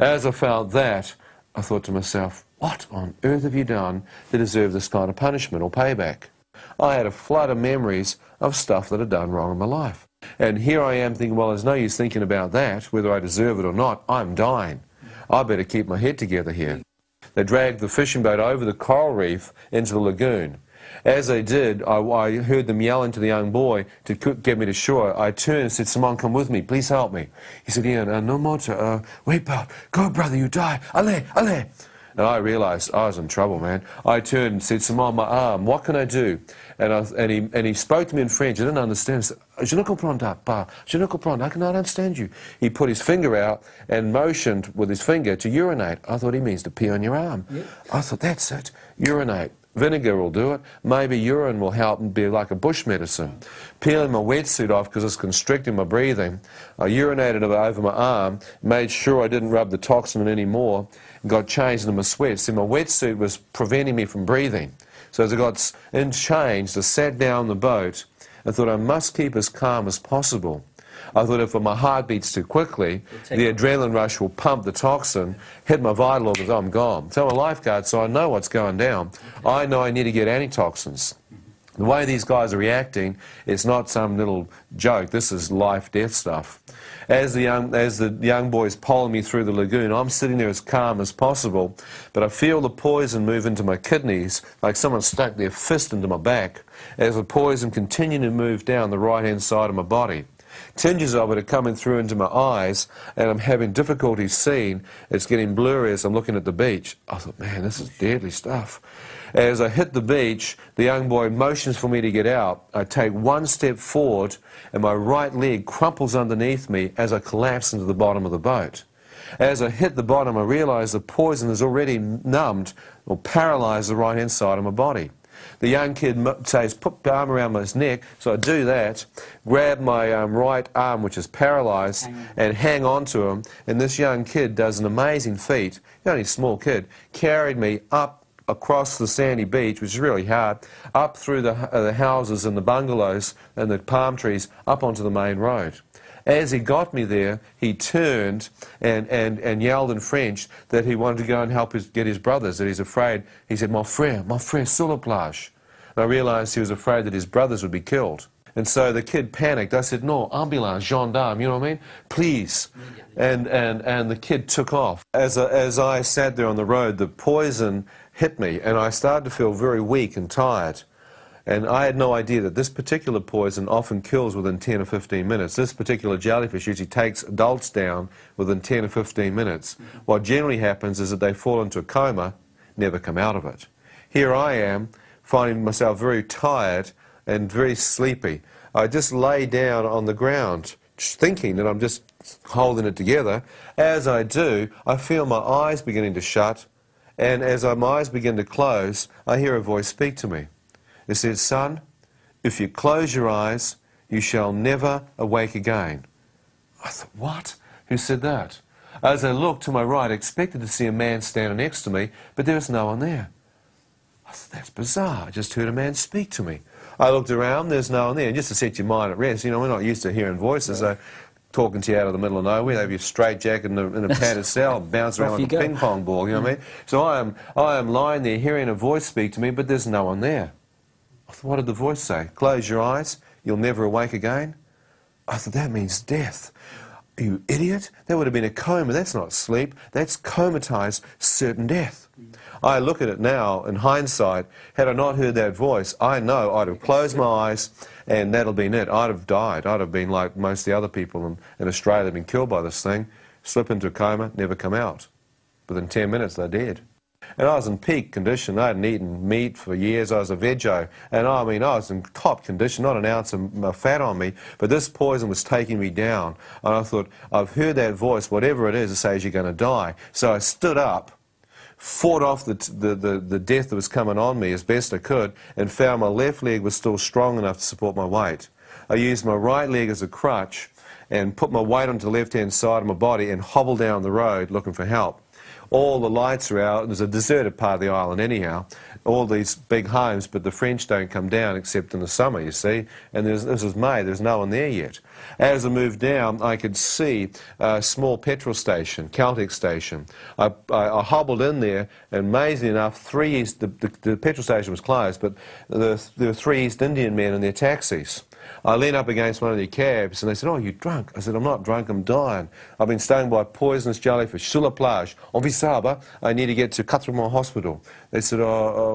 As I felt that, I thought to myself, what on earth have you done to deserve this kind of punishment or payback? I had a flood of memories of stuff that I'd done wrong in my life. And here I am thinking, well, there's no use thinking about that, whether I deserve it or not. I'm dying. I better keep my head together here. They dragged the fishing boat over the coral reef into the lagoon. As they did, I heard them yelling to the young boy to get me to shore. I turned and said, Simon, come with me, please help me. He said, Ian, no more to, wait, pal, go, brother, you die, allez, allez. And I realised I was in trouble, man. I turned and said, Simon, my arm, what can I do? And he spoke to me in French. I didn't understand. He said, Je ne comprends pas, je ne comprends, I cannot understand you. He put his finger out and motioned with his finger to urinate. I thought he means to pee on your arm. Yep. I thought, that's it, urinate. Vinegar will do it. Maybe urine will help and be like a bush medicine. Peeling my wetsuit off because it's constricting my breathing. I urinated over my arm, made sure I didn't rub the toxin in anymore, and got changed into my sweats. See, my wetsuit was preventing me from breathing. So as I got changed, I sat down on the boat and thought I must keep as calm as possible. I thought if my heart beats too quickly, the adrenaline rush will pump the toxin, hit my vital organs, I'm gone. So I'm a lifeguard, so I know what's going down. I know I need to get antitoxins. The way these guys are reacting, it's not some little joke. This is life-death stuff. As the young boy's pulling me through the lagoon, I'm sitting there as calm as possible, but I feel the poison move into my kidneys, like someone stuck their fist into my back, as the poison continued to move down the right-hand side of my body. Tinges of it are coming through into my eyes, and I'm having difficulty seeing. It's getting blurry as I'm looking at the beach. I thought, man, this is deadly stuff. As I hit the beach, the young boy motions for me to get out. I take one step forward, and my right leg crumples underneath me as I collapse into the bottom of the boat. As I hit the bottom, I realize the poison has already numbed or paralyzed the right-hand side of my body. The young kid says, put the arm around my neck, so I do that, grab my right arm, which is paralyzed, and hang on to him, and this young kid does an amazing feat, only a small kid, carried me up across the sandy beach, which is really hard, up through the houses and the bungalows and the palm trees, up onto the main road. As he got me there, he turned and yelled in French that he wanted to go and help get his brothers, that he's afraid. He said, mon frère, sur la plage. And I realized he was afraid that his brothers would be killed. And so the kid panicked. I said, no, ambulance, gendarme, you know what I mean? Please. And the kid took off. As I sat there on the road, the poison hit me, and I started to feel very weak and tired. And I had no idea that this particular poison often kills within 10 or 15 minutes. This particular jellyfish usually takes adults down within 10 or 15 minutes. What generally happens is that they fall into a coma, never come out of it. Here I am, finding myself very tired and very sleepy. I just lay down on the ground, thinking that I'm just holding it together. As I do, I feel my eyes beginning to shut, and as my eyes begin to close, I hear a voice speak to me. It says, son, if you close your eyes, you shall never awake again. I thought, what? Who said that? As I looked to my right, I expected to see a man standing next to me, but there was no one there. I thought, that's bizarre. I just heard a man speak to me. I looked around, there's no one there. And just to set your mind at rest, you know, we're not used to hearing voices. They're talking to you out of the middle of nowhere. They have your straitjacket in a padded cell, bounce around like a ping pong ball, you know what I mean? So I am lying there hearing a voice speak to me, but there's no one there. I thought, what did the voice say? Close your eyes, you'll never awake again? I thought, that means death. You idiot? That would have been a coma. That's not sleep. That's comatized, certain death. I look at it now, in hindsight, had I not heard that voice, I know I'd have closed my eyes and that'll been it. I'd have died. I'd have been like most of the other people in Australia that have been killed by this thing, slip into a coma, never come out. Within 10 minutes, they're dead. And I was in peak condition. I hadn't eaten meat for years. I was a veggie. And I mean, I was in top condition, not an ounce of fat on me. But this poison was taking me down. And I thought, I've heard that voice, whatever it is, it says you're going to die. So I stood up, fought off the death that was coming on me as best I could, and found my left leg was still strong enough to support my weight. I used my right leg as a crutch, and put my weight onto the left-hand side of my body and hobble down the road looking for help. All the lights are out. There's a deserted part of the island anyhow. All these big homes, but the French don't come down except in the summer, you see. And this is May. There's no one there yet. As I moved down, I could see a small petrol station, Celtic station. I hobbled in there, and amazingly enough, the petrol station was closed, but there were 3 East Indian men in their taxis. I leaned up against one of their cabs and they said, "Oh, you drunk?" I said, "I'm not drunk, I'm dying. I've been stung by poisonous jellyfish, sur la plage. Envie Saba, I need to get to Quatre-Mont Hospital." They said,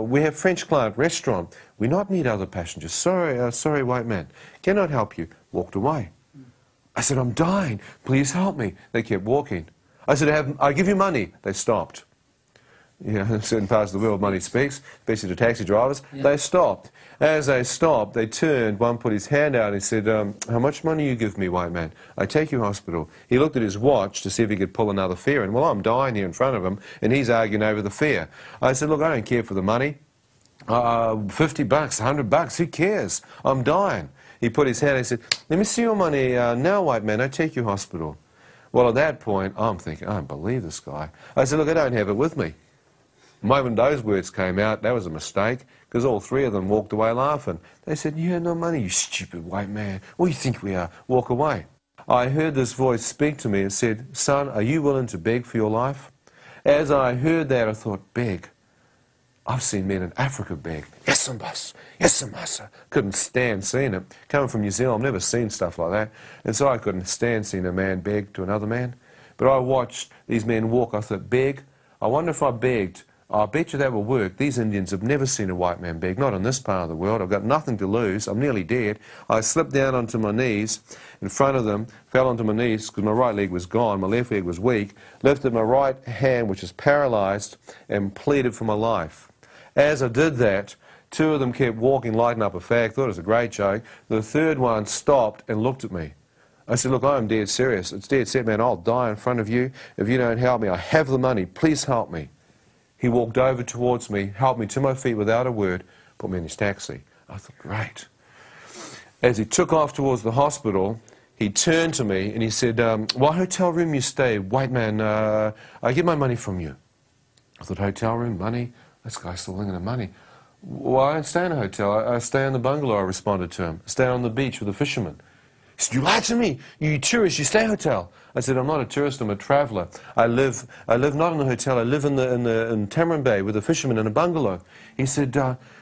"We have French client restaurant. We not need other passengers. Sorry, white man. Cannot help you." Walked away. I said, "I'm dying. Please help me." They kept walking. I said, "I give you money." They stopped. Yeah, in certain parts of the world, money speaks, especially to taxi drivers. Yeah. They stopped. As they stopped, they turned. One put his hand out and he said, "How much money you give me, white man? I take you to hospital." He looked at his watch to see if he could pull another fare in. Well, I'm dying here in front of him, and he's arguing over the fare. I said, "Look, I don't care for the money. $50, $100, who cares? I'm dying." He put his hand out and he said, "Let me see your money now, white man. I take you to hospital." Well, at that point, I'm thinking, I don't believe this guy. I said, "Look, I don't have it with me." The moment those words came out, that was a mistake, because all 3 of them walked away laughing. They said, "You have no money, you stupid white man. What do you think we are? Walk away." I heard this voice speak to me and said, "Son, are you willing to beg for your life?" As I heard that, I thought, beg? I've seen men in Africa beg. Yes, boss. Yes, massa. Couldn't stand seeing it. Coming from New Zealand, I've never seen stuff like that. And so I couldn't stand seeing a man beg to another man. But I watched these men walk. I thought, beg? I wonder if I begged. I bet you that will work. These Indians have never seen a white man beg, not in this part of the world. I've got nothing to lose. I'm nearly dead. I slipped down onto my knees in front of them, fell onto my knees because my right leg was gone, my left leg was weak, lifted my right hand, which is paralyzed, and pleaded for my life. As I did that, 2 of them kept walking, lighting up a fag, thought it was a great joke. The 3rd one stopped and looked at me. I said, "Look, I'm dead serious. It's dead set, man. I'll die in front of you if you don't help me. I have the money. Please help me." He walked over towards me, helped me to my feet without a word, put me in his taxi. I thought, great. As he took off towards the hospital, he turned to me and he said, "What hotel room you stay? White man, I get my money from you." I thought, hotel room, money? This guy's still thinking of money. "Well, I don't stay in a hotel. I stay in the bungalow," I responded to him. I stay on the beach with a fisherman. He said, "You lied to me. You tourist, you stay in a hotel." I said, "I'm not a tourist, I'm a traveller. I live not in a hotel, I live in Tamarin Bay with a fisherman in a bungalow." He said,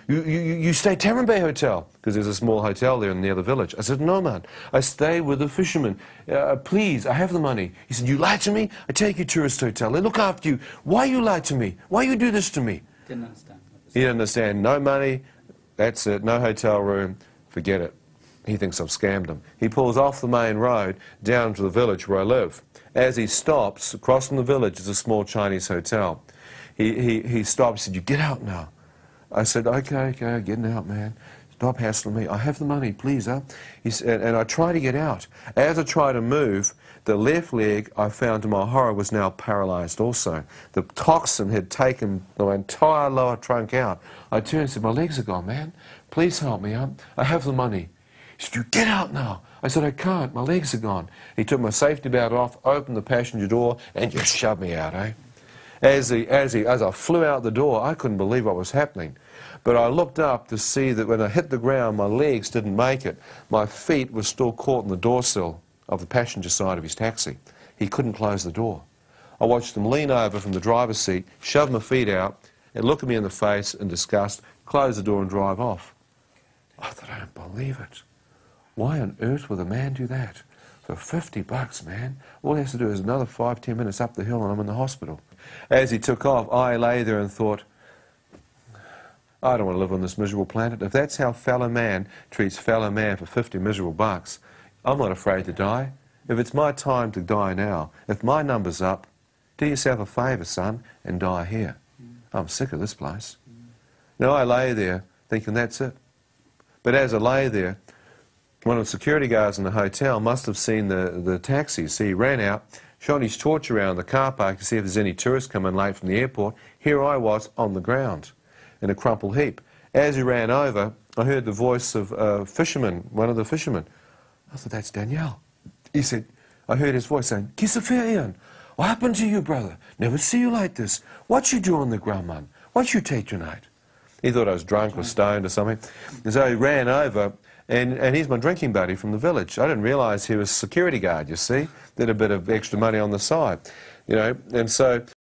you stay Tamarin Bay Hotel?" Because there's a small hotel there near the village. I said, "No, man, I stay with a fisherman. Please, I have the money." He said, "You lied to me? I take you to a tourist hotel. They look after you. Why you lied to me? Why you do this to me?" Didn't understand. He didn't understand. No money, that's it, no hotel room, forget it. He thinks I've scammed him. He pulls off the main road down to the village where I live. As he stops, across from the village is a small Chinese hotel. He stops and said, "You get out now." I said, okay, getting out, man. Stop hassling me. I have the money, please, huh? He said, and I try to get out. As I try to move, the left leg, I found to my horror, was now paralyzed also. The toxin had taken my entire lower trunk out. I turned and said, "My legs are gone, man. Please help me, huh? I have the money." He said, "You get out now." I said, "I can't, my legs are gone." He took my safety belt off, opened the passenger door, and just shoved me out, eh? As I flew out the door, I couldn't believe what was happening. But I looked up to see that when I hit the ground, my legs didn't make it. My feet were still caught in the door sill of the passenger side of his taxi. He couldn't close the door. I watched him lean over from the driver's seat, shove my feet out, and look at me in the face in disgust, close the door and drive off. I thought, I don't believe it. Why on earth would a man do that? For $50, man. All he has to do is another 5-10 minutes up the hill and I'm in the hospital. As he took off, I lay there and thought, I don't want to live on this miserable planet. If that's how fellow man treats fellow man for 50 miserable bucks, I'm not afraid to die. If it's my time to die now, if my number's up, do yourself a favour, son, and die here. I'm sick of this place. Now I lay there thinking that's it. But as I lay there, one of the security guards in the hotel must have seen the taxi. So he ran out, shone his torch around the car park to see if there's any tourists coming late from the airport. Here I was on the ground in a crumpled heap. As he ran over, I heard the voice of a fisherman, one of the fishermen. I thought, that's Danielle. He said, I heard his voice saying, "Kisaferian, what happened to you, brother? Never see you like this. What you do on the ground, man? What you take tonight?" He thought I was drunk or stoned or something. And so he ran over, and he's my drinking buddy from the village. I didn't realise he was security guard, you see. Did a bit of extra money on the side, you know. And so